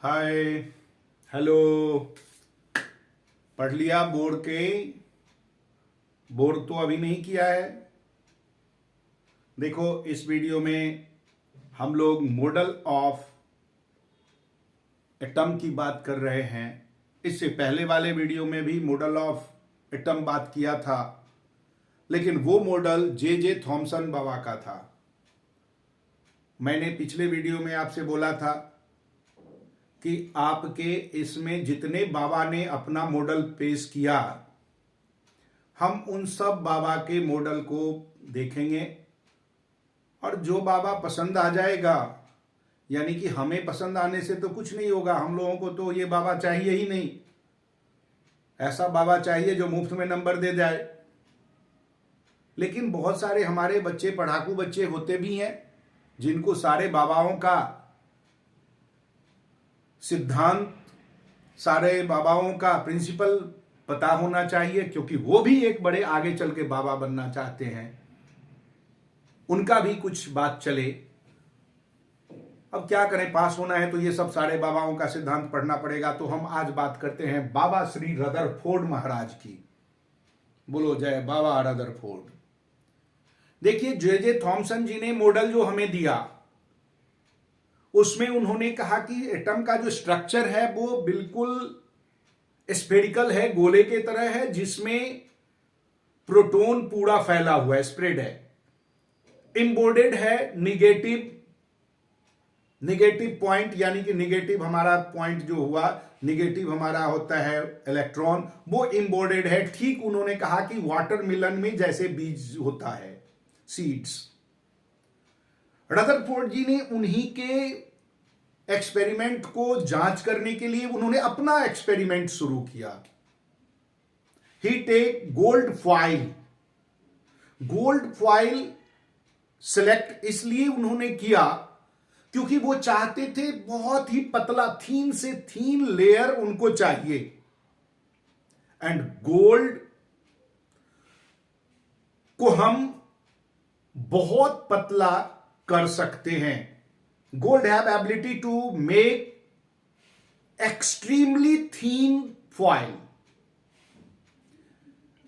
हाय। Hello. पढ़ लिया board के? बोर्ड तो अभी नहीं किया है। देखो, इस वीडियो में हम लोग मॉडल ऑफ एटम की बात कर रहे हैं। इससे पहले वाले वीडियो में भी मॉडल ऑफ एटम बात किया था, लेकिन वो मॉडल जे जे थॉमसन बाबा का था। मैंने पिछले वीडियो में आपसे बोला था कि आपके इसमें जितने बाबा ने अपना मॉडल पेश किया, हम उन सब बाबा के मॉडल को देखेंगे और जो बाबा पसंद आ जाएगा, यानी कि हमें पसंद आने से तो कुछ नहीं होगा। हम लोगों को तो ये बाबा चाहिए ही नहीं। ऐसा बाबा चाहिए जो मुफ्त में नंबर दे जाए। लेकिन बहुत सारे हमारे बच्चे पढ़ाकू बच्चे होते भी हैं जिनको सारे बाबाओं का सिद्धांत, सारे बाबाओं का प्रिंसिपल पता होना चाहिए, क्योंकि वो भी एक बड़े आगे चल के बाबा बनना चाहते हैं। उनका भी कुछ बात चले। अब क्या करें, पास होना है तो ये सब सारे बाबाओं का सिद्धांत पढ़ना पड़ेगा। तो हम आज बात करते हैं बाबा श्री रदरफोर्ड महाराज की। बोलो जय बाबा रदरफोर्ड। देखिए, जे जे थॉमसन जी ने मॉडल जो हमें दिया, उसमें उन्होंने कहा कि एटम का जो स्ट्रक्चर है वो बिल्कुल स्फेरिकल है, गोले के तरह है, जिसमें प्रोटॉन पूरा फैला हुआ है, स्प्रेड है। इम्बोर्डेड है निगेटिव पॉइंट, यानी कि निगेटिव हमारा पॉइंट जो हुआ, निगेटिव हमारा होता है इलेक्ट्रॉन, वो इम्बोर्डेड है। ठीक उन्होंने कहा कि वाटरमेलन में जैसे बीज होता है, सीड्स। रदरफोर्ड जी ने उन्हीं के एक्सपेरिमेंट को जांच करने के लिए उन्होंने अपना एक्सपेरिमेंट शुरू किया। ही टेक गोल्ड फॉइल सिलेक्ट इसलिए उन्होंने किया क्योंकि वो चाहते थे बहुत ही पतला, थीन से थीन लेयर उनको चाहिए। एंड गोल्ड को हम बहुत पतला कर सकते हैं। Gold have ability to make extremely thin foil.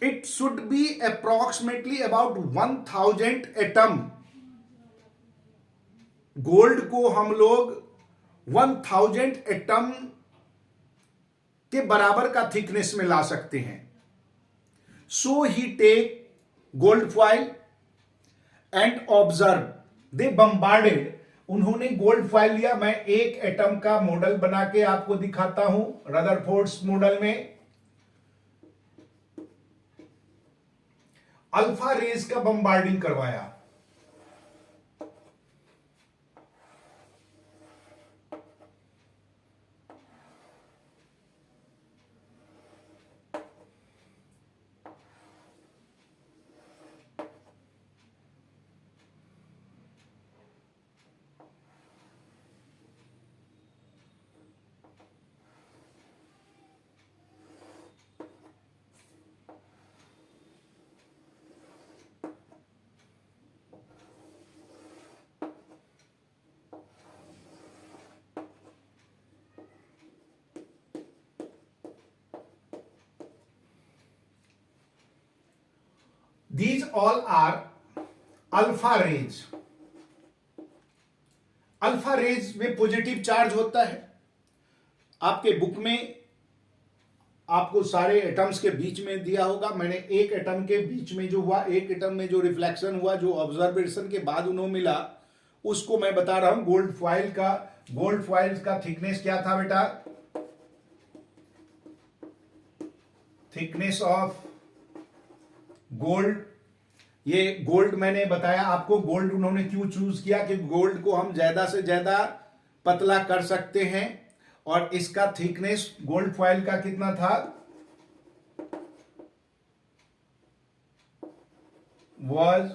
It should be approximately about 1000 atom. Gold को हम लोग 1000 एटम के बराबर का थिकनेस में ला सकते हैं। So he take gold foil and observe. They bombarded. उन्होंने गोल्ड फॉइल लिया। मैं एक एटम का मॉडल बना के आपको दिखाता हूं। रदरफोर्ड्स मॉडल में अल्फा रेज का बम्बार्डिंग करवाया। These all are alpha rays. Alpha rays में पॉजिटिव चार्ज होता है। आपके बुक में आपको सारे एटम्स के बीच में दिया होगा। मैंने एक एटम के बीच में जो हुआ, एक एटम में जो रिफ्लेक्शन हुआ, जो ऑब्जर्वेशन के बाद उन्होंने मिला, उसको मैं बता रहा हूं। गोल्ड फॉइल का थिकनेस क्या था बेटा? थिकनेस ऑफ गोल्ड, ये गोल्ड मैंने बताया आपको। गोल्ड उन्होंने क्यों चूज किया कि गोल्ड को हम ज्यादा से ज्यादा पतला कर सकते हैं। और इसका थिकनेस गोल्ड फॉइल का कितना था? वाज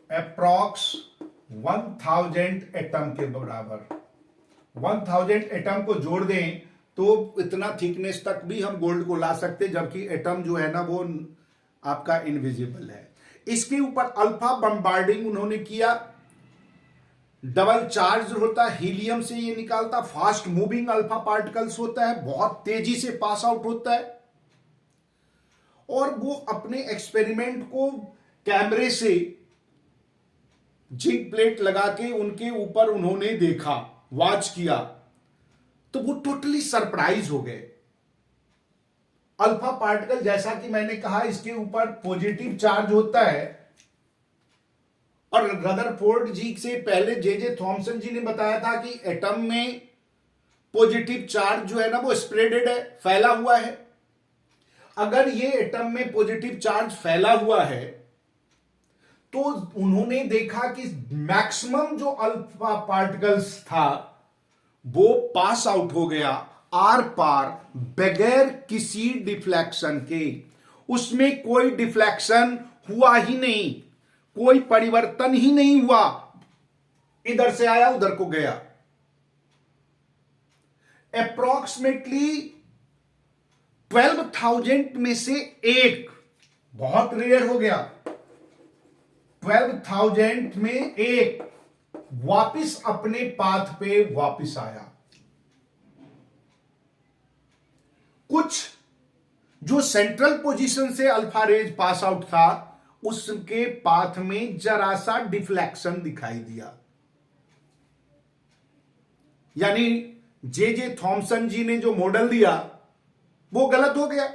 अप्रॉक्स 1000 एटम के बराबर। 1000 एटम को जोड़ दें तो इतना थिकनेस तक भी हम गोल्ड को ला सकते, जबकि एटम जो है ना वो आपका इनविजिबल है। इसके ऊपर अल्फा बम्बार्डिंग उन्होंने किया। डबल चार्ज होता है, हीलियम से ये निकालता, फास्ट मूविंग अल्फा पार्टिकल्स होता है, बहुत तेजी से पास आउट होता है। और वो अपने एक्सपेरिमेंट को कैमरे से जिंक प्लेट लगा के उनके ऊपर उन्होंने देखा, वॉच किया, तो वो टोटली सरप्राइज हो गए। अल्फा पार्टिकल, जैसा कि मैंने कहा, इसके ऊपर पॉजिटिव चार्ज होता है, और रदरफोर्ड जी से पहले जे थॉमसन जी ने बताया था कि एटम में पॉजिटिव चार्ज जो है ना वो स्प्रेडेड है, फैला हुआ है। अगर ये एटम में पॉजिटिव चार्ज फैला हुआ है तो उन्होंने देखा कि मैक्सिमम जो अल्फा पार्टिकल्स था वो पास आउट हो गया आर पार, बगैर किसी डिफ्लेक्शन के। उसमें कोई डिफ्लेक्शन हुआ ही नहीं, कोई परिवर्तन ही नहीं हुआ, इधर से आया उधर को गया। अप्रोक्सीमेटली 12,000 में से एक, बहुत रेयर हो गया, 12,000 में एक वापिस अपने पाथ पे वापिस आया। कुछ जो सेंट्रल पोजीशन से अल्फा रेज पास आउट था उसके पाथ में जरा सा डिफ्लेक्शन दिखाई दिया, यानी जे थॉमसन जी ने जो मॉडल दिया वो गलत हो गया।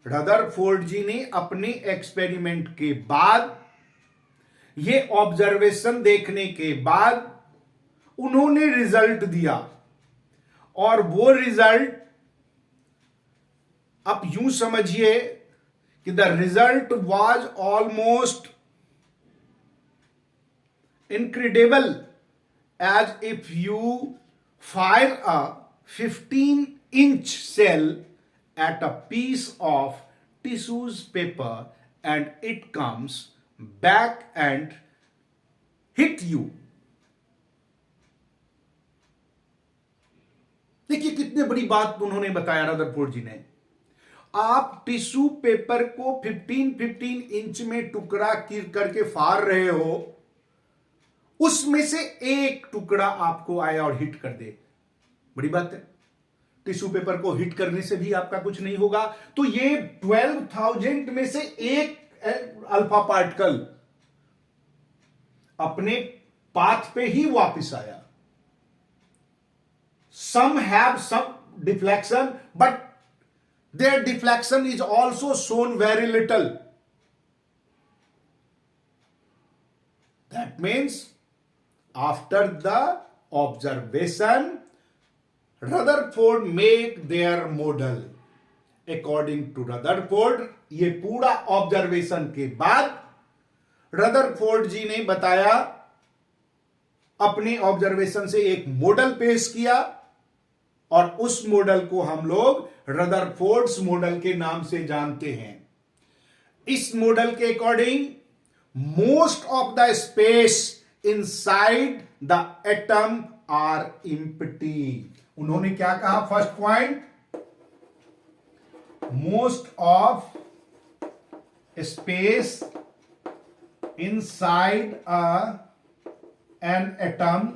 रदरफोर्ड जी ने अपने एक्सपेरिमेंट के बाद, ये ऑब्जर्वेशन देखने के बाद उन्होंने रिजल्ट दिया, और वो रिजल्ट आप यूं समझिए कि the result was almost incredible, as if you fire a 15-inch cell at a piece of tissues paper and it comes back and hit you. देखिए कितने बड़ी बात उन्होंने बताया रदरफोर्ड जी ने। आप टिश्यू पेपर को 15-15 इंच में टुकड़ा करके फाड़ रहे हो, उसमें से एक टुकड़ा आपको आया और हिट कर दे, बड़ी बात है। टिश्यू पेपर को हिट करने से भी आपका कुछ नहीं होगा, तो ये 12,000 में से एक अल्फा पार्टिकल अपने पाथ पे ही वापस आया। Some have some deflection, but their deflection is also shown very little. That means after the observation, Rutherford make their model. According to Rutherford, ये पूरा ऑब्जर्वेशन के बाद रदरफोर्ड जी ने बताया, अपने ऑब्जर्वेशन से एक मॉडल पेश किया, और उस मॉडल को हम लोग रदरफोर्ड्स मॉडल के नाम से जानते हैं। इस मॉडल के according most of the space inside the atom are empty. उन्होंने क्या कहा? First point, most of space inside an atom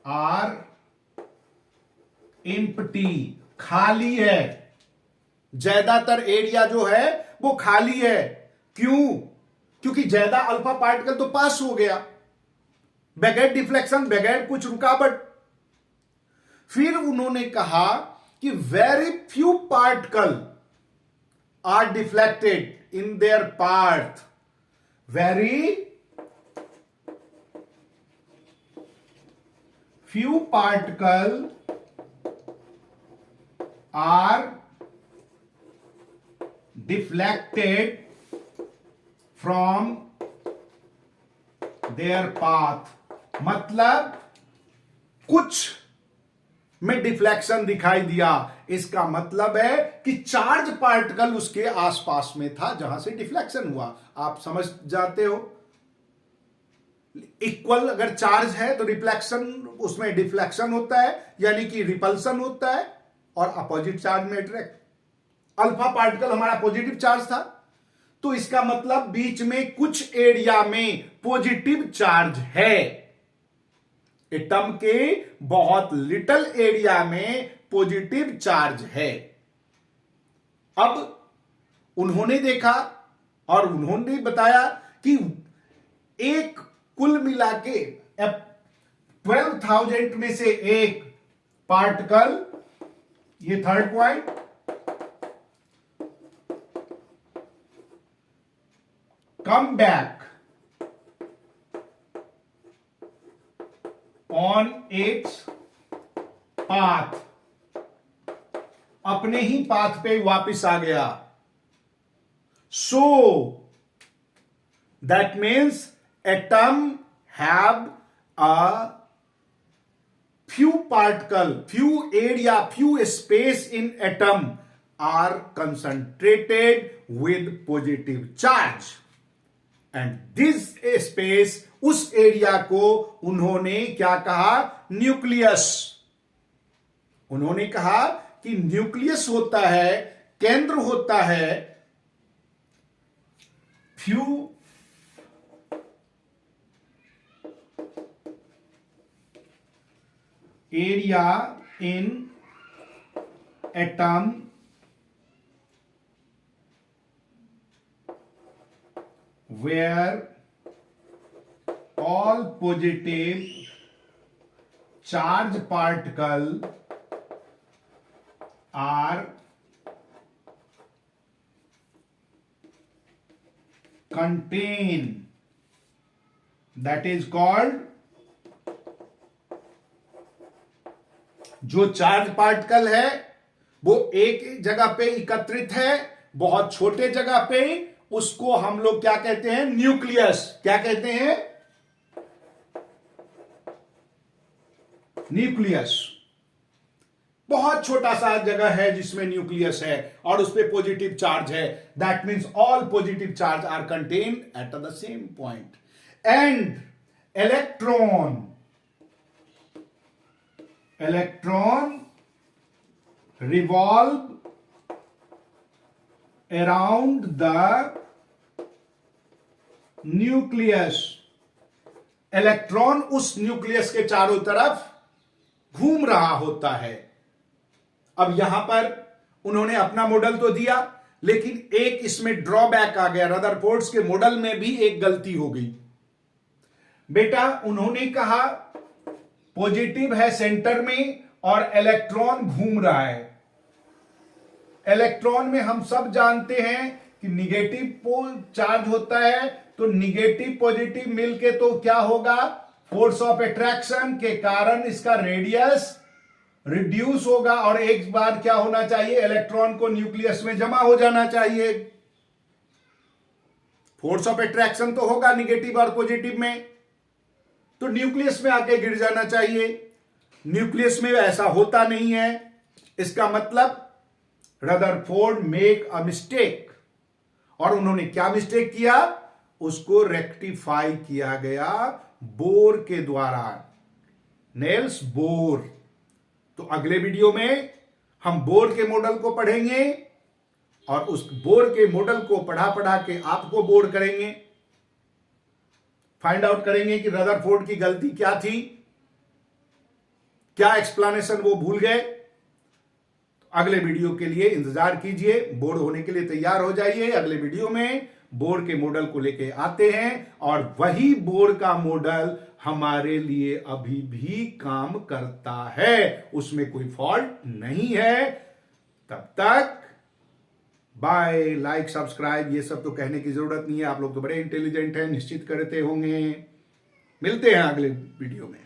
are empty, खाली है। ज्यादातर एरिया जो है वो खाली है। क्यों? क्योंकि ज्यादा अल्फा पार्टिकल तो पास हो गया, बगैर डिफ्लेक्शन, बगैर कुछ रुकावट। फिर उन्होंने कहा कि very few particle are deflected in their path, very few particle are deflected from their path। मतलब कुछ में डिफ्लेक्शन दिखाई दिया, इसका मतलब है कि चार्ज पार्टिकल उसके आसपास में था जहां से डिफ्लेक्शन हुआ। आप समझ जाते हो, इक्वल अगर चार्ज है तो रिफ्लेक्शन, उसमें डिफ्लेक्शन होता है, यानी कि रिपल्सन होता है, और अपोजिट चार्ज में अट्रैक्ट। अल्फा पार्टिकल हमारा पॉजिटिव चार्ज था, तो इसका मतलब बीच में कुछ एरिया में पॉजिटिव चार्ज है। एटम के बहुत लिटिल एरिया में पॉजिटिव चार्ज है। अब उन्होंने देखा और उन्होंने बताया कि एक कुल मिला के 12,000 में से एक पार्टिकल, ये third point, come back on its path, अपने ही पाथ पे वापिस आ गया। So that means atom have a few particle, few area, few space in atom are concentrated with positive charge. And this space, उस area को उन्होंने क्या कहा? Nucleus. उन्होंने कहा कि न्यूक्लियस होता है, केंद्र होता है few area in atom where all positive charge particle are contained, that is called, जो चार्ज पार्टिकल है वो एक जगह पे एकत्रित है, बहुत छोटे जगह पे, उसको हम लोग क्या कहते हैं? न्यूक्लियस। क्या कहते हैं? न्यूक्लियस। बहुत छोटा सा जगह है जिसमें न्यूक्लियस है और उस पर पॉजिटिव चार्ज है। That means all positive charge are contained at the same point. And electron revolve around the nucleus. Electron उस न्यूक्लियस के चारों तरफ घूम रहा होता है। अब यहां पर उन्होंने अपना मॉडल तो दिया, लेकिन एक इसमें ड्रॉबैक आ गया। रदरफोर्ड के मॉडल में भी एक गलती हो गई। बेटा, उन्होंने कहा पॉजिटिव है सेंटर में और इलेक्ट्रॉन घूम रहा है। इलेक्ट्रॉन में हम सब जानते हैं कि निगेटिव चार्ज होता है, तो निगेटिव पॉजिटिव मिलके तो क्या होगा? फोर्स ऑफ अट्रैक्शन के कारण इसका रेडियस रिड्यूस होगा और एक बार क्या होना चाहिए? इलेक्ट्रॉन को न्यूक्लियस में जमा हो जाना चाहिए। फोर्स ऑफ अट्रैक्शन तो होगा निगेटिव और पॉजिटिव में, तो न्यूक्लियस में आके गिर जाना चाहिए। न्यूक्लियस में ऐसा होता नहीं है। इसका मतलब रदरफोर्ड मेक अ मिस्टेक। और उन्होंने क्या मिस्टेक किया? उसको रेक्टिफाई किया गया बोर के द्वारा, नेल्स बोर। तो अगले वीडियो में हम बोर के मॉडल को पढ़ेंगे और उस बोर के मॉडल को पढ़ा के आपको बोर करेंगे। फाइंड आउट करेंगे कि रदरफोर्ड की गलती क्या थी, क्या एक्सप्लेनेशन वो भूल गए। अगले वीडियो के लिए इंतजार कीजिए। बोर होने के लिए तैयार हो जाइए। अगले वीडियो में बोर के मॉडल को लेके आते हैं और वही बोर का मॉडल हमारे लिए अभी भी काम करता है, उसमें कोई फॉल्ट नहीं है। तब तक बाय। लाइक, सब्सक्राइब, ये सब तो कहने की जरूरत नहीं है। आप लोग तो बड़े इंटेलिजेंट हैं, निश्चित करते होंगे। मिलते हैं अगले वीडियो में।